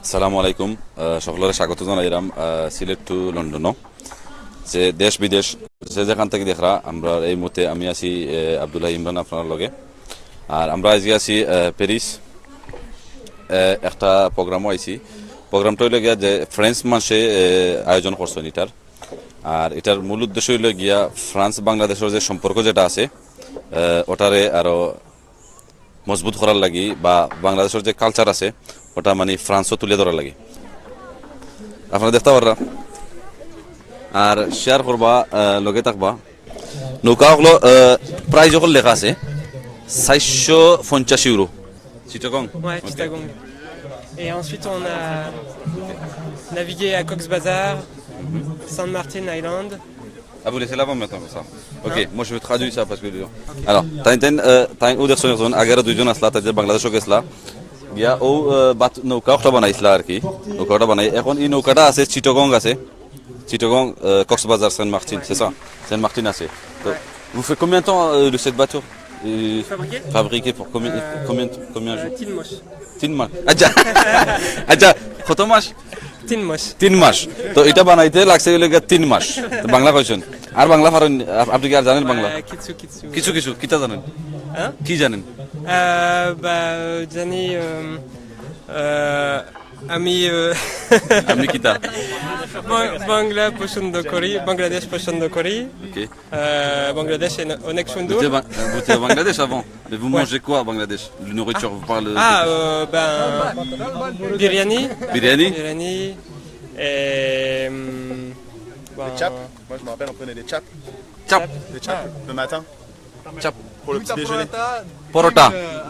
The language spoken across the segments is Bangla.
আসসালামু আলাইকুম সকলের স্বাগত জানাইলাম সিলেট টু লন্ডন যে দেশ বিদেশ যে যেখান থেকে দেখরা আমরা এই মুহূর্তে আমি আছি আব্দুল্লাহ ইমরান আপনার লগে আর আমরা আজকে আছি প্যারিস একটা প্রোগ্রামও আইছি প্রোগ্রামটা হইলে গিয়া যে ফ্রেঞ্চ মাসে আয়োজন করছেন এটার আর এটার মূল উদ্দেশ্য হইল গিয়া ফ্রান্স বাংলাদেশের যে সম্পর্ক যেটা আছে ওটারে আরো মজবুত করার লাগি বা বাংলাদেশের যে কালচার আছে ওটা মানে ফ্রান্সও তুলে ধরার লাগে আপনারা দেখতে পাররা আর শেয়ার করবা লগে থাকবা নৌকা হলো প্রাইজ যখন লেখা আছে 450 euro Chittagong Ouais, Chittagong. Et ensuite, on a navigué à Cox's Bazar, Saint Martin Island. Ah, vous laissez là-bas maintenant, ça. Ok, moi je vais traduire ça parce que. Alors, t'as une autre zone, agar দুইজন আসলা তাদের বাংলাদেশও গেছলা গিয়া ও নৌকা একটা বানাইছিলা আর কি নৌকাটা বানাই এখন এই নৌকাটা আছে চিটাগং আছে চিটাগং কক্সবাজার সেন্ট মার্টিন c'est ça সেন্ট মার্টিন আছে তো vous faites combien de temps de cette bateau fabriqué pour combien jours Tinmosh. 3 মাস আচ্ছা কত মাস Tinmosh. 3 মাস তো এটা বানাইতে লাগছে হলো 3 মাস তো বাংলা কইছেন আর বাংলা পারেন আপনি কি আর জানেন বাংলা Kitsu Kitsu. কিছু কিটা জানেন Hein কি জানেন Jani. Ami. আপনি কিটা Bangla Poshondo Kori. Bangladesh Poshondo Kori. OK Bangladesh et Onek Shundu. vous étiez au Bangladesh avant mais vous mangez quoi au Bangladesh la nourriture vous parlez Biryani. biryani Biryani. Et. Des chaps. Moi je me rappelle on prenait des chaps. chap Des chaps le matin chap pour le petit déjeuner. Paratha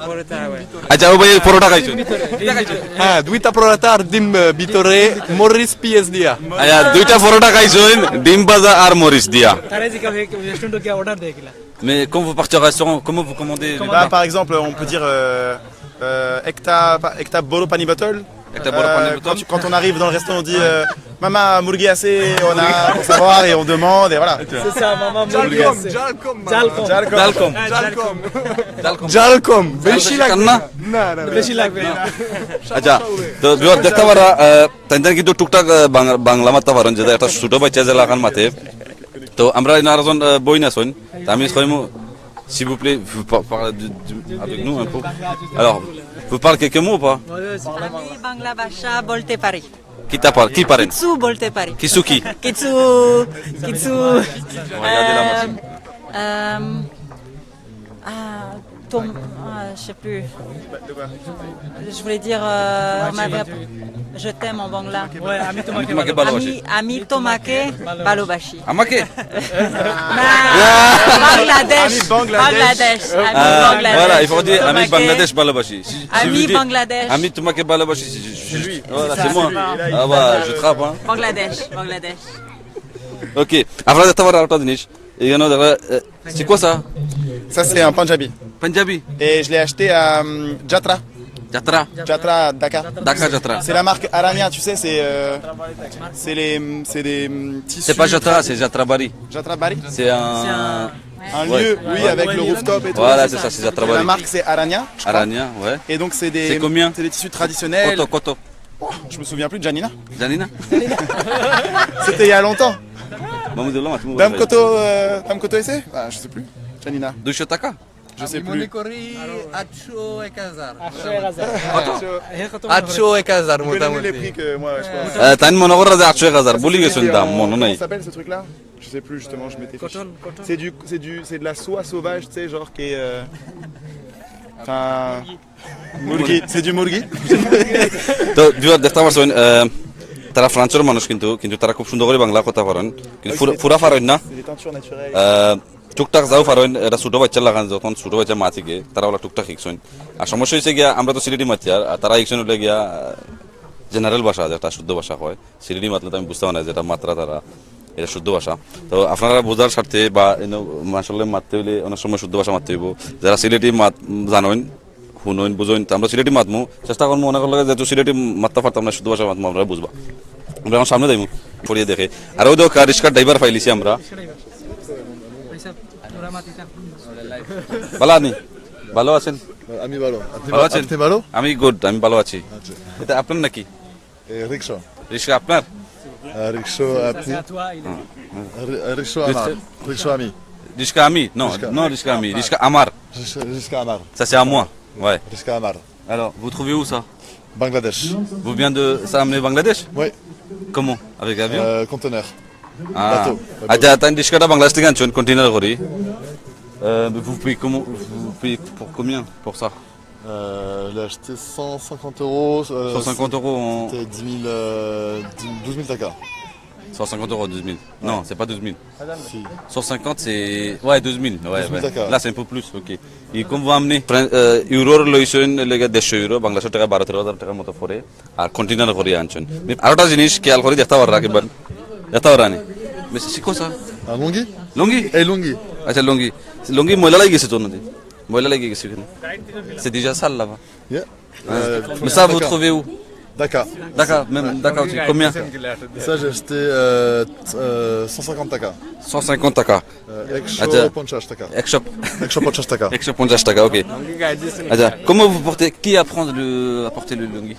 Porota, ouais. আচ্ছা ও ভাই পরোটা খাইছেন হ্যাঁ দুইটা পরোটার ডিম ভিতরে মরিচ পিএস দিয়া আয়া দুইটা পরোটা খাইছেন ডিম ভাজা আর মরিচ দিয়া रेस्टोरेंट क्या ऑर्डर देगा mais quand vous partez au restaurant comment vous commandez Bah, par exemple on peut dire Ekta Bolo Pani Bottle. Ekta Bolo Pani Bottle. Quand on arrive dans le restaurant on dit Mama Mourgi assez on a pour savoir et on demande et voilà. c'est ça maman জালকম Jalcom dalkom জালকম বেশি কান্না না না না বেশি লাগবে না আচ্ছা তো বিয়ার দেখতে পারা তাইদের কিন্তু টুকটাক বাংলা মারতে পারেন যেটা একটা ছোট বাচ্চা যে লাগান মাতে তো আমরা আরেকজন বই না শুন আমি কইমু s'il vous plaît vous parlez avec nous un peu alors vous parlez quelques mots ou pas আমি বাংলা ভাষা বলতে পারি কি পারেন কিছু বলতে পারি কিছু কি কিছু কিছু Regardez la machine. Je sais plus. Je voulais dire je t'aime en bangla. Ouais, ami তোমাকে তোমাকে ভালোবাসি Ami tomake balobashi. আমাকে Bangladesh. Bangladesh. Ami Bangladesh. voilà il faut dire ami Tomake. Bangladesh ভালোবাসি Si vous Ami dites Bangladesh. ami তোমাকে ভালোবাসি c'est lui voilà c'est moi ah bah je trappe hein Bangladesh. Bangladesh. OK আপনারা দেখতে পারা একটা জিনিস এখানে দেখা c'est quoi ça Ça c'est un Punjabi. Punjabi Et je l'ai acheté à Jatra. Jatra Jatra Dakar. Dakar Jatra C'est la marque Arania tu sais c'est des tissus. c'est pas Jatra c'est Jatrabari Jatra Bari. c'est un Un Ouais. lieu oui avec le rooftop et tout. voilà c'est ça c'est Et la Jatrabari marque c'est Arania. je crois. Arania ouais Et donc c'est des C'est combien C'est des tissus traditionnels. Koto Oh, je me souviens plus de Janina. Janina C'était il y a longtemps. Mahmoud Allah tu Dame Koto essaie Ah je sais plus. Janina. 200 টাকা Je sais plus. করি 800 1000 800 800 1000 Je connais les মোটামুটি prix que moi je pense. তাই মনে করে যে 800,000 বলি গেছেন দাম মনে Comment নাই ça s'appelle ce truc là Je sais plus justement, je m'étais fiché. C'est de la soie sauvage, tu sais, genre qui est. Enfin. Mourgi, c'est du mourgi. তো বিয়ার দেখতে পারছেন তারা ফ্রান্সের মানুষ কিন্তু তারা খুব সুন্দর করে বাংলা কথা পারেন কিন্তু পুরা পারেন না C'est des teintures naturelles. টুকটাক যাও পারেন এটা ছোট বাচ্চা লাগান যখন ছোট বাচ্চা মাছি গিয়ে তারা ওলা টুকটাক শিখছেন আর সমস্যা হয়েছে গিয়া আমরা তো সিলেটি মাতি আর তারা শিখছেন হলে গিয়া জেনারেল ভাষা যেটা শুদ্ধ ভাষা হয় সিলেটি মাতলে তো আমি বুঝতে পারি না যেটা মাত্রা তারা এটা শুদ্ধ ভাষা তো আপনারা বোঝার স্বার্থে বা আসলে মারতে হইলে অনেক সময় শুদ্ধ ভাষা মারতে হইব যারা সিলেটি মাত জানেন শুনেন বুঝেন আমরা সিলেটি মাতমু চেষ্টা করবো মনে করলে যেহেতু সিলেটি মাততে পারতাম না শুদ্ধ ভাষা মাতমু আমরা বুঝবা আমরা এখন সামনে যাইমু পড়িয়ে দেখে আর ওই তো রিক্সার ড্রাইভার পাইলিছি আমরা ভালো আনি ভালো আছেন Ami Balo. ভালো আছেন T'es Balo আমি গুড আমি ভালো আছি এটা আপনার নাকি Et rickshaw. রিক্সা আপনার? Rickshaw à C'est pied. à toi, il est. Rickshaw Amar. Rickshaw Ami. রিক্সা আমি? Non, Riksha. non, রিক্সা আমি, রিক্সা আমার. Jusqu'à Amar. Ça c'est à moi. Ouais. Jusqu'à Amar. Alors, vous trouvez où ça? Bangladesh. Vous venez de ça amener Bangladesh? Oui. Comment? Avec avion? Conteneur. Ah. bateau. আচ্ছা, তাই রিক্সাটা বাংলাদেশ থেকে আনছেন কন্টেইনার করে। Vous payez comment? Vous payez pour combien pour ça? Je l'ai acheté 150 euros. 150 euros en... C'était 12 000 takas. 150 euros, 12 000. Non, c'est pas 12 000. Si. 150 c'est... Ouais, 12 000. Ouais, 12 000 ouais. d'accord. Là c'est un peu plus, ok. Et comme vous amenez, ইউরোর লইছেন লেগে 150 ইউরো, বাংলাদেশের টাকা 12-13,000 টাকার মতো পড়ে, আর কন্টেইনার করে আনছেন। আরেকটা জিনিস খেয়াল করে দেখতে পারা রাখবেন। দেখতে পারা নি। Mais c'est quoi ça? Un lungi. লুঙ্গি? Et lungi. আচ্ছা লুঙ্গি। লুঙ্গি ময়লা লাগে গেছে তো নদী। ময়লা লাগে গেছে এখানে। C'est déjà sale là-bas. Yeah. Mais ça vous trouvez où? Dakar. Dakar, même Dakar aussi. Combien? Ça j'ai acheté 150 takas. 150 টাকা। Excho Acha. Ponchas takas. Excho. Excho Ponchas takas. 150 টাকা, ok. Acha, comment vous portez? Qui apprend à porter le lungi?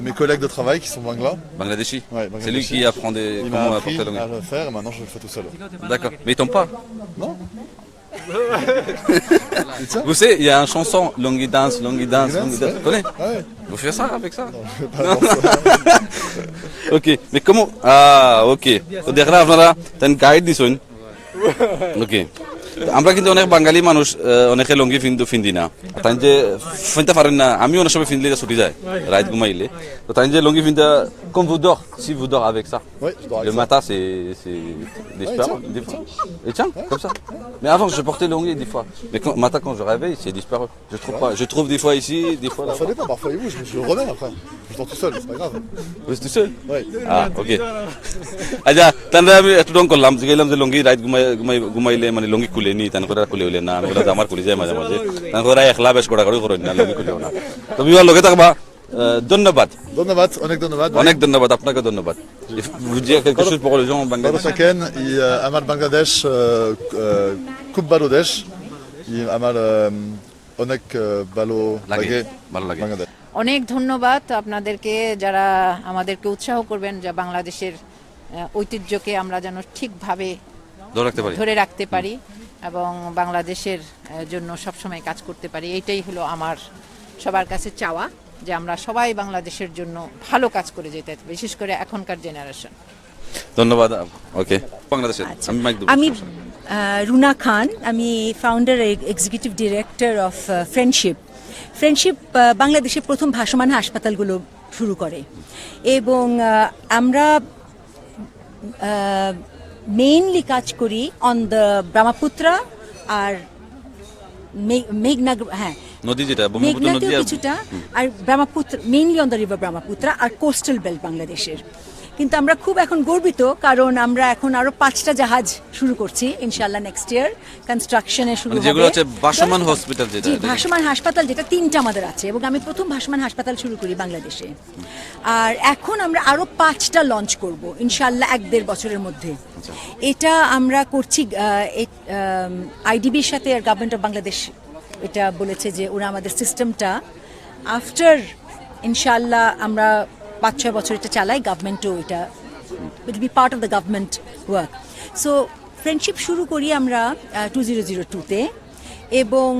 Mes collègues de travail qui sont bangla. Bangladeshi? Ouais, C'est lui Bangladeshi. qui apprend Il m'a comment appris porter le lungi. à le faire et maintenant je le fais tout seul. D'accord. Mais il tombe pas? Non. Vous savez, il y a une chanson, Lungi Dance, Lungi Dance, Lungi Dance. Tu connais? Ouais. Vous faites ça avec ça? Pas pour ça. Ok, mais comment? Ah, ok. তো দেখরা আপনারা তেন গাইড দিছেন। ওকে। আমরা কিন্তু অনেক বাঙালি মানুষ অনেকে লুঙ্গি ফিন্দি না। তাই যে ফিনতে পারেন না, আমি অনেক সময় ফিনলে ছুটি যায় রাত ঘুমাইলে। তো তাই যে লুঙ্গি ফিনতে comme vous dort, si vous dort avec ça. Oui, je dors avec Le ça. matin c'est disparu, des fois. Et tiens, comme ça. Mais avant je portais longhi des fois. Mais matin quand je réveille, c'est disparu. Je trouve pas. Je trouve des fois ici, des fois là. Ça dépend, parfois il bouge, mais je le remets après. Je dors tout seul, c'est pas grave. Vous êtes tout seul? Ouais. Ah, ok. আচ্ছা, তাহলে আমি একটু রং করলাম, জিগাইলাম যে লুঙ্গি রাত ঘুমাইলে মানে লুঙ্গি খুলে নি, তান করে খুলে হইলে না, আমি বলে আমার খুলে যায় মাঝে মাঝে, তান করে একলা বেশ কড়া কড়ি করেন না, লুঙ্গি খুলেও না। তো বিবার লগে থাকবা, ধন্যবাদ, Donnevat, অনেক ধন্যবাদ. অনেক ধন্যবাদ, আপনাকে ধন্যবাদ। Vous dire quelque chose pour les gens en Baba Bangladesh? Shaken, Amal Bangladesh, Kub Balodesh, Amal Onek Balo লাগে, Lage, ভালো লাগে। Bangladesh. অনেক ধন্যবাদ আপনাদেরকে যারা আমাদেরকে উৎসাহ করবেন যে বাংলাদেশের ঐতিহ্যকে আমরা যেন ঠিকভাবে ধরে রাখতে পারি। ধরে রাখতে পারি এবং বাংলাদেশের জন্য সবসময় কাজ করতে পারি। এইটাই হলো আমার সবার কাছে চাওয়া, যে আমরা সবাই বাংলাদেশের জন্য ভালো কাজ করে যেতে, বিশেষ করে এখনকার জেনারেশন। ধন্যবাদ। ওকে, বাংলাদেশের আমি মাইক দেব। আমি রুনা খান, আমি founder executive director of friendship. Friendship বাংলাদেশে প্রথম ভাসমান হাসপাতালগুলো শুরু করে এবং আমরা মেইনলি কাজ করি অন দ্য ব্রহ্মপুত্রা আর মেঘনা, হ্যাঁ নদী যেটা ব্রহ্মপুত্র নদী মেঘনাতেও আর কিছুটা, আর Brahmaputra mainly on the river Brahmaputra আর কোস্টাল বেল্ট বাংলাদেশের। কিন্তু আমরা খুব এখন গর্বিত কারণ আমরা এখন আরো 5টা জাহাজ শুরু করছি ইনশাআল্লাহ নেক্সট ইয়ার, কনস্ট্রাকশনে শুরু হবে। যেগুলো হচ্ছে ভাসমান হসপিটাল, যেটা জি, ভাসমান হাসপাতাল যেটা 3টা আমাদের আছে এবং আমি প্রথম ভাসমান হাসপাতাল শুরু করি বাংলাদেশে। আর এখন আমরা আরো 5টা লঞ্চ করব ইনশাআল্লাহ 1-1.5 বছরের মধ্যে। এটা আমরা করছি আইডিবির সাথে, আর গভর্নমেন্ট অফ বাংলাদেশ এটা বলেছে যে ওরা আমাদের সিস্টেমটা আফটার ইনশাআল্লাহ আমরা 5-6 বছর এটা চালাই, গভর্নমেন্টও এটা will be part of the government work. So friendship শুরু করি আমরা 2002-তে এবং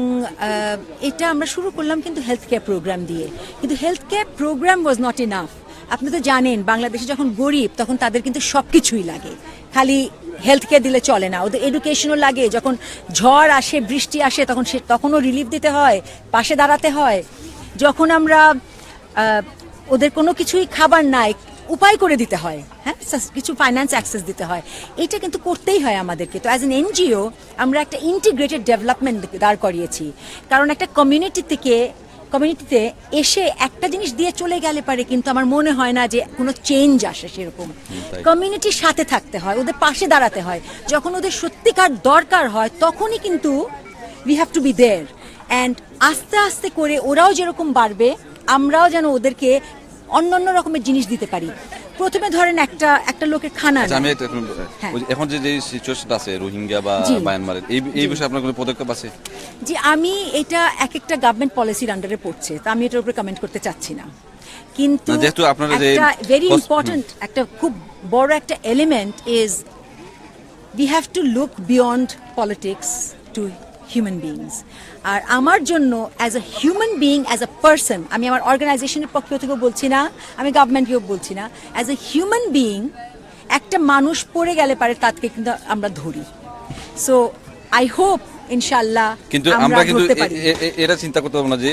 এটা আমরা শুরু করলাম কিন্তু হেলথ কেয়ার প্রোগ্রাম দিয়ে। কিন্তু health care programme was not enough. আপনি তো জানেন বাংলাদেশে যখন গরিব তখন তাদের কিন্তু সব কিছুই লাগে, খালি হেলথ কেয়ার দিলে চলে না, ওদের এডুকেশনও লাগে। যখন ঝড় আসে, বৃষ্টি আসে, তখনও রিলিফ দিতে হয়, পাশে দাঁড়াতে হয়। যখন আমরা ওদের কোনো কিছুই খাবার নাই, উপায় করে দিতে হয়, হ্যাঁ কিছু ফাইন্যান্স অ্যাক্সেস দিতে হয়, এটা কিন্তু করতেই হয় আমাদেরকে। তো অ্যাজ এন এনজিও আমরা একটা ইন্টিগ্রেটেড ডেভেলপমেন্ট দাঁড় করিয়েছি, কারণ একটা কমিউনিটিতে এসে একটা জিনিস দিয়ে চলে গেলে পারে কিন্তু আমার মনে হয় না যে কোনো চেঞ্জ আসে সেরকম। কমিউনিটির সাথে থাকতে হয়, ওদের পাশে দাঁড়াতে হয়, যখন ওদের সত্যিকার দরকার হয় তখনই কিন্তু we have to be there. And আস্তে আস্তে করে ওরাও যেরকম বাড়বে আমরাও যেন ওদেরকে অন্য রকমের জিনিস দিতে পারি। প্রথমে ধরেন একটা লোকের খানা, আমি এখন যে সিচুয়েশন আছে রোহিঙ্গা বা মায়ানমারের, এই বিষয়ে আপনার কোনো পদক্ষেপ আছে? জি, আমি এটা একটা গভর্নমেন্ট পলিসির আন্ডারে পড়ছে, তো আমি এটার উপরে কমেন্ট করতে চাচ্ছি না। কিন্তু না, যেহেতু আপনারা যে একটা ভেরি post- ইম্পর্টেন্ট একটা খুব বড় একটা element is we have to look beyond politics to human beings. আর আমার জন্য as a human being as a person, আমি আমার অর্গানাইজেশনের পক্ষ থেকেও বলছি না, আমি গভর্নমেন্টকেও বলছি না, অ্যাজ আ হিউম্যান বিইং একটা মানুষ পড়ে গেলে পারে তাকে কিন্তু আমরা ধরি। সো আই হোপ ইনশাআল্লাহ কিন্তু আমরা কিন্তু ধরতে পারি। এটা চিন্তা করতে হবে না যে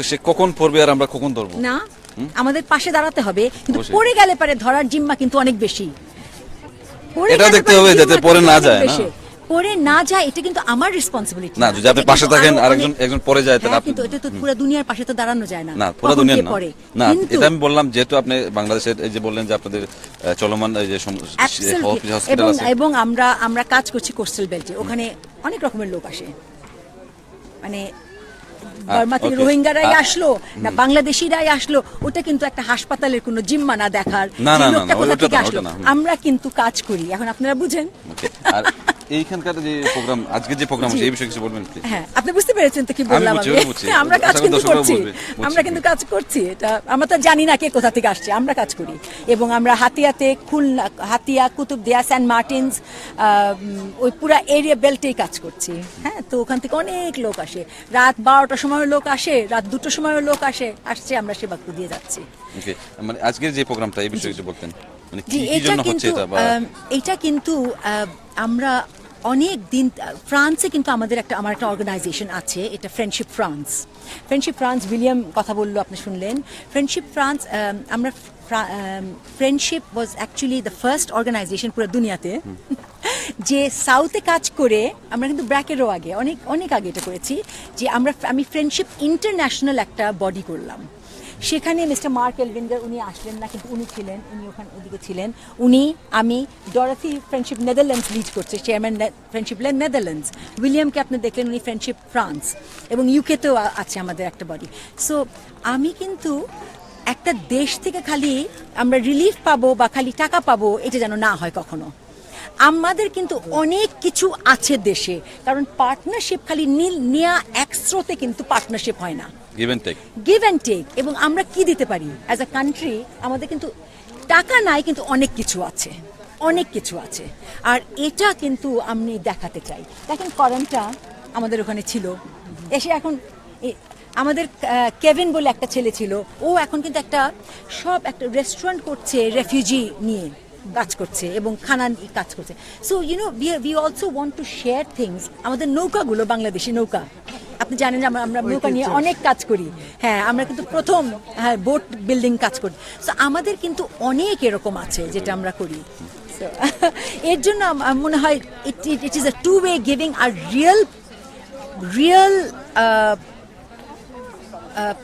সে কখন পড়বে আর আমরা কখন ধরবো। না, আমাদের পাশে দাঁড়াতে হবে, কিন্তু অবশ্যই। পড়ে গেলে পারে ধরার জিম্মা কিন্তু অনেক বেশি। পড়ে এটাও গেলে দেখতে পারে হবে জিম্মা যাতে কিন্তু পড়ে না অনেক যায়, না? বেশি। পড়ে না যায় এটা কিন্তু আমার রেসপন্সিবিলিটি না, যদি আপনি পাশে থাকেন আর একজন পড়ে যায় তাহলে আপনি কিন্তু এটা তো পুরো দুনিয়ার পাশে তো দাঁড়ানো যায় না। না, পুরো কখন দুনিয়া কে না। পড়ে। না, কিন্তু এটা আমি বললাম যেহেতু আপনি বাংলাদেশের এই যে বললেন যে আপনাদের চলমান এই যে Absolutely. হসপিটাল আছে। এবং আমরা কাজ করছি কোস্টাল বেল্টে, ওখানে অনেক রকমের লোক আসে, মানে বার্মা থেকে okay. রোহিঙ্গারাই আসলো না বাংলাদেশিরাই আসলো, ওটা কিন্তু একটা হাসপাতালের কোনো জিম্মা না দেখার না, যে না, না, লোকটা না, কোথা ওটা থেকে না, আসলো। ওটা না। আমরা কিন্তু কাজ করি, এখন আপনারা বুঝেন। Okay. আর এইখানকার যে প্রোগ্রাম, আজকে যে প্রোগ্রাম আছে এই বিষয়ে কিছু বলবেন please? হ্যাঁ, আপনি বুঝতে পেরেছেন তো কি বললাম বুঝছি, আমি? বুঝছি। আমরা কাজ আশা করি কিন্তু দর্শকরাও করছি, বুঝবে, বুঝছি। আমরা কিন্তু কাজ করছি, এটা আমরা তো জানি না কে কোথা থেকে আসছে, আমরা কাজ করি। এবং আমরা হাতিয়াতে, খুলনা, হাতিয়া, কুতুবদিয়া, সেন্ট মার্টিনস, ওই পুরা এরিয়া বেল্টেই কাজ করছি। হ্যাঁ, তো ওখান থেকে অনেক লোক আসে, রাত 12টার সময় লোক আসে, রাত 2টার সময় লোক আসছে, আমরা সেবা দিয়ে যাচ্ছি। Okay. মানে আজকের যে প্রোগ্রামটা এই বিষয়ে কিছু বলতেন, মানে জি, কি জন্য হচ্ছে এটা বা এটা কিন্তু আমরা অনেক দিন ফ্রান্সে কিন্তু আমার একটা অর্গানাইজেশন আছে, এটা ফ্রেন্ডশিপ ফ্রান্স উইলিয়াম কথা বললো, আপনি শুনলেন। ফ্রেন্ডশিপ ফ্রান্স, আমরা friendship was actually the first organisation পুরো দুনিয়াতে যে সাউথে কাজ করে, আমরা কিন্তু ব্র্যাকেরও আগে অনেক আগে এটা করেছি, যে আমি ফ্রেন্ডশিপ ইন্টারন্যাশনাল একটা বডি করলাম। সেখানে মিস্টার মার্ক এলভিন্ডার উনি আসলেন না, কিন্তু উনি ওদিকে ছিলেন। আমি ডরথি ফ্রেন্ডশিপ নেদারল্যান্ডস লিড করছে, চেয়ারম্যান ফ্রেন্ডশিপ নেদারল্যান্ডস। উইলিয়ামকে আপনি দেখলেন, উনি ফ্রেন্ডশিপ ফ্রান্স, এবং ইউকেতেও আছে আমাদের একটা বডি। সো আমি কিন্তু একটা দেশ থেকে খালি আমরা রিলিফ পাবো বা খালি টাকা পাবো এটা যেন না হয় কখনো। আমাদের কিন্তু অনেক কিছু আছে দেশে, কারণ পার্টনারশিপ খালি নেয়া এক স্রোতে কিন্তু পার্টনারশিপ হয় না, গিভ এন্ড টেক। এবং আমরা কি দিতে পারি অ্যাজ আ কান্ট্রি, আমাদের কিন্তু টাকা নাই, কিন্তু অনেক কিছু আছে। আর এটা কিন্তু আমি দেখাতে চাই। দেখেন করেনটা আমাদের ওখানে ছিল, এসে এখন আমাদের কেভিন বলে একটা ছেলে ছিল, ও এখন কিন্তু একটা রেস্টুরেন্ট করছে, রেফিউজি নিয়ে কাজ করছে এবং খানা কাজ করছে। So we also want to share things. আমাদের নৌকাগুলো, বাংলাদেশি নৌকা, আপনি জানেন যে আমরা নৌকা নিয়ে অনেক কাজ করি। হ্যাঁ, আমরা কিন্তু প্রথম বোট বিল্ডিং কাজ করি। সো আমাদের কিন্তু অনেক এরকম আছে যেটা আমরা করি। এর জন্য মনে হয় it is a two way giving, আর রিয়েল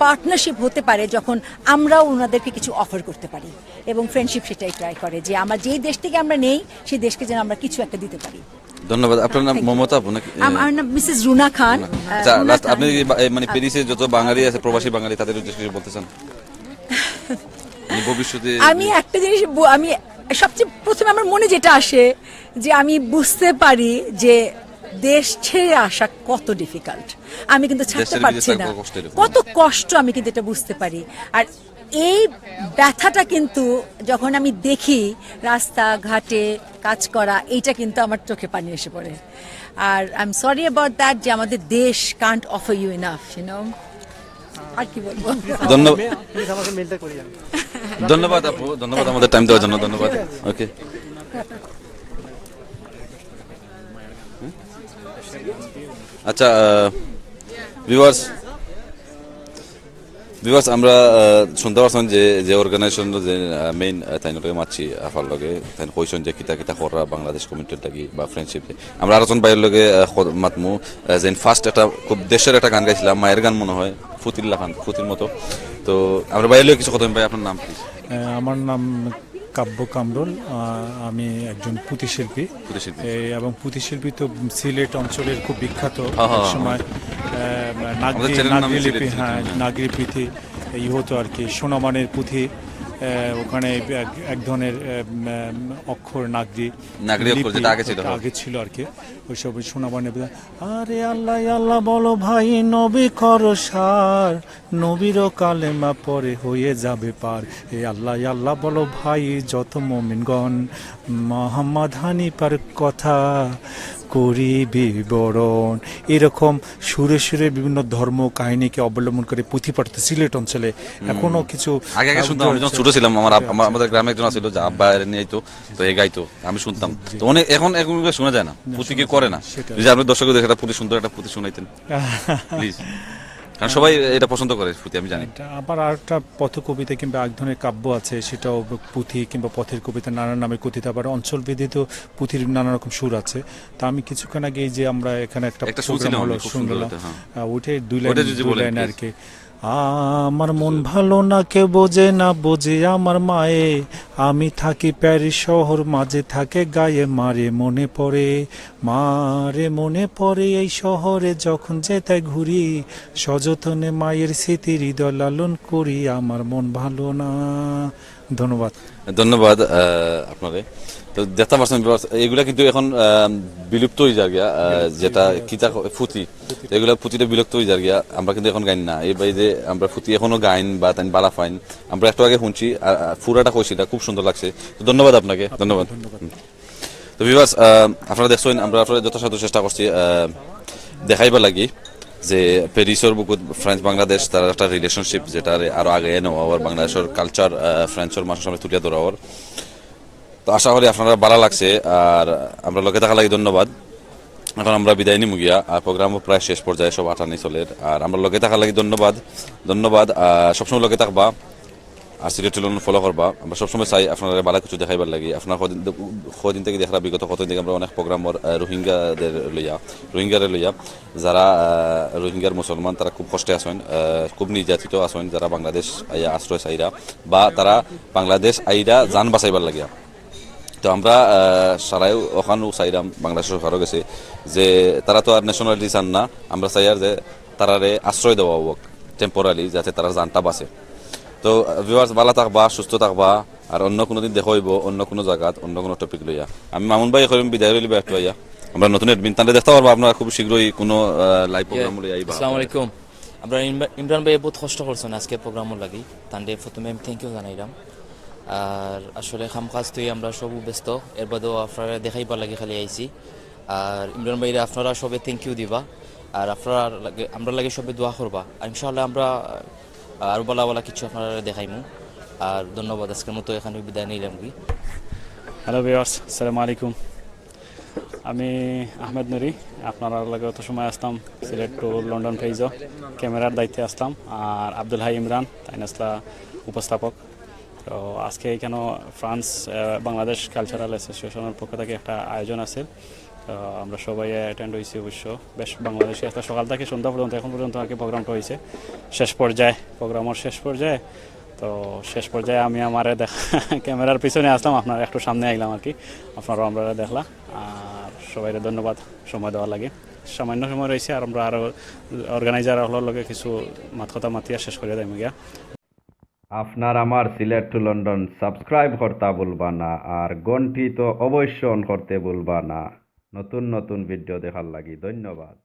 পার্টনারশিপ হতে পারে যখন আমরাও ওনাদেরকে কিছু অফার করতে পারি। এবং ফ্রেন্ডশিপ সেটাই ট্রাই করে যে আমার যেই দেশ থেকে আমরা নেই সেই দেশকে যেন আমরা কিছু একটা দিতে পারি। ধন্যবাদ। আপনার নাম মমতা আপু নাকি? আমার নাম মিসেস রুনা খান। আচ্ছা, লাস্ট আপনি মানে প্যারিসে যত বাঙালি আছে, প্রবাসী বাঙালি, তাদের উদ্দেশ্যে কিছু বলতে চান? ভবিষ্যতে আমি একটা জিনিস, আমি সবচেয়ে প্রথমে আমার মনে যেটা আসে যে আমি বুঝতে পারি যে দেশ ছেড়ে আসা কত ডিফিকাল্ট, আমি কিন্তু ছাড়তে পারছি না, কত কষ্ট, আমি কিন্তু এটা বুঝতে পারি। আর এই ব্যথাটা কিন্তু যখন আমি দেখি রাস্তা ঘাটে কাজ করা, এইটা কিন্তু আমার চোখে পানি এসে পড়ে। আর I am sorry about that, যে আমাদের দেশ can't offer you enough, you know. আর কি বলবো? ধন্যবাদ আপু, ধন্যবাদ আমাদের টাইম দেওয়ার জন্য, ধন্যবাদ। ওকে, আচ্ছা ভিউয়ার্স, আমরা শুনতে পারছেন যে অর্গানাইজেশন যে মেইন তাই লগে মাছি আফার লগে তাই কইছেন যে কিতা করা বাংলাদেশ কমিউনিটির লাগি বা ফ্রেন্ডশিপ। আমরা আরেকজন বাইরের লগে মাতমু, যে ফার্স্ট একটা খুব দেশের একটা গান গাইছিলাম, মায়ের গান মনে হয়, ফুতির মতো। তো আমরা বাইরের লগে কিছু কথা। ভাই আপনার নাম প্লিজ? আমার নাম কাব্য কামরুল, আমি একজন পুঁতিশিল্পী, এবং পুঁতিশিল্পী তো সিলেট অঞ্চলের খুব বিখ্যাত। সময় নাগরি পুঁথি এই হতো আর কি, সোনামানের পুঁথি ওখানে এক ধরনের অক্ষর নাগরি অক্ষর যেটা আগে ছিল। আগে ছিল আর কি, ওইসব সোনাবানে আরে আল্লাহ আল্লাহ বলো ভাই নবী করো সার, নবীরও কালেমা পরে হয়ে যাবে পার। এ আল্লাহ আল্লাহ বলো ভাই যত মুমিনগণ, মোহাম্মদ হানিফার কথা করি বিবরণ। এরকম সুরে সুরে বিভিন্ন ধর্ম কাহিনীকে অবলম্বন করে পুঁথি পাঠতে সিলেট অঞ্চলে এখনো কিছু আগে শুনতাম। আমি যখন ছোট ছিলাম আমাদের গ্রামে একজন ছিল যে আব্বা নিয়ে তো এই গাইতো, আমি শুনতাম। তো অনেক এখন শোনা যায় না, পুঁথি কেউ করে না। যদি আপনি দর্শকদের একটা পুঁথি সুন্দর একটা পুঁথি শোনাইতেন প্লিজ, কারণ সবাই এটা পছন্দ করে পুঁথি, আমি জানি। আবার আরেকটা পথ কবিতা কিংবা এক ধরনের কাব্য আছে, সেটাও পুঁথি কিংবা পথের কবিতা নানান নামে কথিত। আবার অঞ্চলভেদে পুঁথির নানা রকম সুর আছে। তা আমি কিছুক্ষণ আগে যে আমরা এখানে একটা প্রোগ্রাম হলো শুনলাম, ওইটাই দুই লাইন আর কি। আমার মন ভালো না কেউ বোঝে না, বোঝে আমার মায়ে, আমি থাকি প্যারিস শহর, মাঝে থাকে গায়ে মারে মনে পড়ে, মারে মনে পড়ে এই শহরে যখন যেতে ঘুরি, সযতনে মায়ের স্মৃতি হৃদয় লালন করি, আমার মন ভালো না। ধন্যবাদ। ধন্যবাদ আপনারে। তো দেখতে পাচ্ছেন এগুলা কিন্তু এখন বিলুপ্ত হয়ে যার গিয়া, যেটা কিতা ফুতি, এগুলা ফুতিটা বিলুপ্ত হয়ে যার গিয়া। আমরা কিন্তু এখন গাইন না, এই বাইরে আমরা ফুতি এখনো গাইন বা তাই বালা ফাইন। আমরা একটু আগে শুনছি, পুরাটা কইছি, খুব সুন্দর লাগছে। তো ধন্যবাদ আপনাকে, ধন্যবাদ। তো ভিউয়ার্স, আপনারা দেখছেন আমরা আপনারা যথাসাধ্য চেষ্টা করছি দেখাইবার লাগি যে প্যারিসের বুকুত ফ্রান্স বাংলাদেশ তার একটা রিলেশনশিপ, যেটা আরো আগে নেওয়া বাংলাদেশের কালচার ফ্রান্সের মানুষের সামনে তুলিয়া ধরা। তো আশা করি আপনারা ভালো লাগছে, আর আমরা লোকে থাকা লাগি ধন্যবাদ। এখন আমরা বিদায় নিমু গিয়া, আর প্রোগ্রামও প্রায় শেষ পর্যায়ে, সব আটানি চলের। আর আমরা লোকে থাকা লাগি ধন্যবাদ। সবসময় লোকে থাকবা, আর সিলেট ফলো করবা। আমরা সবসময় চাই আপনারা ভালো কিছু দেখাইবার লাগি। আপনার কদিন থেকে দেখা বিগত কতদিন থেকে আমরা অনেক প্রোগ্রামর রোহিঙ্গারে লইয়া, যারা রোহিঙ্গার মুসলমান, তারা খুব কষ্টে আসেন, খুব নির্যাতিত আসেন, যারা বাংলাদেশ আইয়া আশ্রয় চাইরা বা তারা বাংলাদেশ আইরা জান বাঁচাইবার লাগিয়া। তো আমরা সারাই ওখানেও চাইলাম, বাংলাদেশ সরকারও গেছে যে তারা তো আর ন্যাশনালিটি চান না, আমরা চাই আর যে তারারে আশ্রয় দেওয়া হোক টেম্পোরারি, যাতে তারা জানটা বাঁচে। তো ভিউয়ার্স, ভালো থাকবা, সুস্থ থাকবা, আর অন্য কোনো দিন দেখা হইব অন্য কোনো জায়গাত অন্য কোনো টপিক লইয়া। আমি মামুন ভাই করিম বিদায় লইবা একটু আইয়া, আমরা নতুন এডমিন তান্ডে দেখতে পারবো আপনারা খুব শীঘ্রই কোনো লাইভ প্রোগ্রাম লইয়া আইবা। আসসালামু আলাইকুম। আমরা ইমরান ভাই বহুত কষ্ট করছেন আজকে প্রোগ্রামর লাগি, তান্ডে প্রথমে আমি থ্যাংক ইউ জানাইলাম। আর আসলে কাম কাজ তুই আমরা সব ব্যস্ত, এর বাদেও আপনারা দেখাইবার লাগে খালি আইছি। আর ইমরান ভাইরা আপনারা সবে থ্যাংক ইউ দিবা, আর আপনারা আমরা লাগে সবে দোয়া করবা, আর ইনশাআল্লাহ আমরা আরো বলা কিছু আপনারা দেখাইমু। আর ধন্যবাদ, আজকের মতো এখানে বিদায় নিলাম কি। হ্যালো ভিউয়ার্স, আসসালামু আলাইকুম। আমি আহমেদ নুরি, আপনারা লাগে অত সময় আসতাম সিলেট টু লন্ডন পেইজও ক্যামেরার দায়িত্বে আসতাম। আর আব্দুল হাই ইমরান তাই নাসলা উপস্থাপক। তো আজকে এখানে ফ্রান্স বাংলাদেশ কালচারাল অ্যাসোসিয়েশনের পক্ষ থেকে একটা আয়োজন আছে, তো আমরা সবাই অ্যাটেন্ড হয়েছি। অবশ্য বেশ বাংলাদেশে একটা সকাল থেকে সন্ধ্যা পর্যন্ত এখন পর্যন্ত আর কি প্রোগ্রামটা হয়েছে প্রোগ্রামের শেষ পর্যায়ে। তো শেষ পর্যায়ে আমি আমার ক্যামেরার পিছনে আসলাম, আপনারা একটু সামনে আইলাম আর কি, আপনারাও আমরা দেখলাম। আর সবাই ধন্যবাদ সময় দেওয়ার লাগে। সামান্য সময় রয়েছে, আর আমরা আরও অর্গানাইজার হলোর লগে কিছু কথা মাতিয়া শেষ করে দেয় গিয়া। আপনার আমার সিলেট টু লন্ডন সাবস্ক্রাইব করতে ভুলবা না, আর ঘন্টি তো অবশ্যই অন করতে ভুলবা না। নতুন নতুন ভিডিও দেখার লাগি ধন্যবাদ।